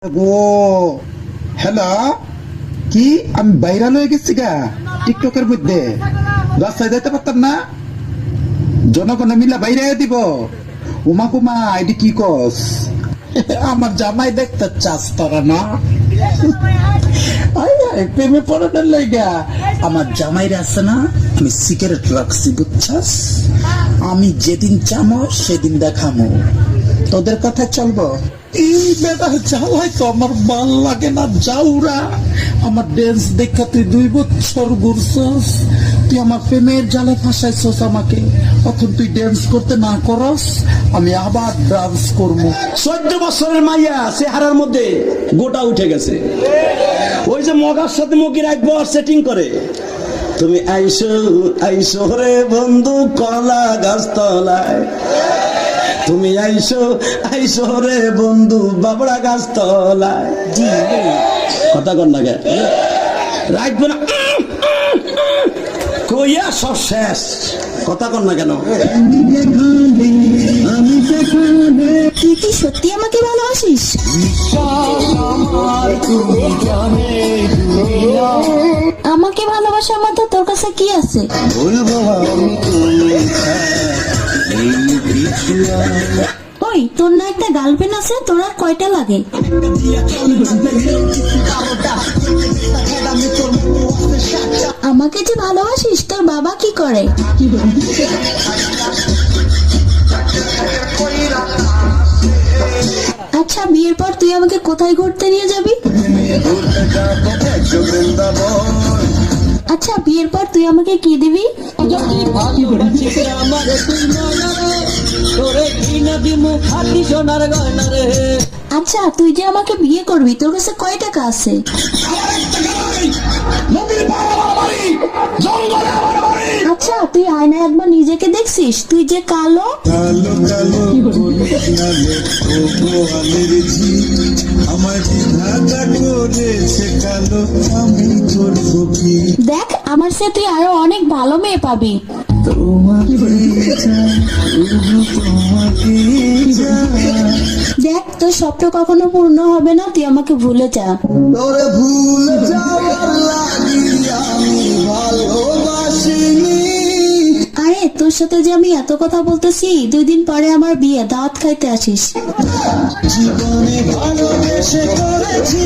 গো hello, কি আমি viral হয়ে গেছি গা টিকটকের মধ্যে। রাস্তায় যাইতে পারতাম না, জনগণে মিলা বাইরে দিব। উমা কুমা আইডি কি কস? আমার জামাই দেখতে চাস তোরা না? প্রেমে পড়ানোর লাইগা আমার জামাইরা আছে না, আমি সিগারেট রাখছি বুঝছাস। আমি যেদিন চামো সেদিন দেখামো, তোদের কথা চলবো। এই বেটা জ্বালাই তো আমার ভাল লাগে না। যাওরা আমার ড্যান্স দেখা তুই 2 বছর ঘুরছস, তুই আমার প্রেমের জালে ফাঁসাইছস আমাকে। এখন তুই ড্যান্স করতে না করস, আমি আবার ডান্স করবো। 14 বছরের মাইয়া চেহারার মধ্যে গোটা উঠে গেছে। ওই যে মগার সাথে মগির একবার সেটিং করে। তুমি আইসো আইসো রে বন্ধু কলা গাছ তলায়, তুমি আইসো আইসো রে বন্ধু বাবড়া গাছ তলায়। কথা কর না গে রাখবো না, কইয়া সব শেষ। কথা কর না কেন? তুই কি সত্যি আমাকে ভালোবাসিস? আমাকে ভালোবাসার মতো তোর কাছে কি আছে? ওই তোর না একটা গার্লফ্রেন্ড আছে, তোর আর কয়টা লাগে? আমাকে যে ভালোবাসিস, তোর বাবা কি করে? আচ্ছা, বিয়ের পর তুই আমাকে কোথায় ঘুরতে নিয়ে যাবি? আচ্ছা, বিয়ের পর তুই আমাকে কি দিবি? আচ্ছা, তুই যে আমাকে বিয়ে করবি, তোর কাছে কয় টাকা আছে? আচ্ছা, তুই আয়নায় একবার নিজেকে দেখছিস? তুই যে কালো। দেখ, আমার সাথে তুই আরো অনেক ভালো মেয়ে পাবি। দেখ, তোর স্বপ্ন কখনো পূর্ণ হবে না, তুই আমাকে ভুলে যা। আরে, তোর সাথে যে আমি এত কথা বলতেছি, 2 দিন পরে আমার বিয়ে, দাওয়াত খাইতে আসিস। জীবনে ভালোবেসে করেছি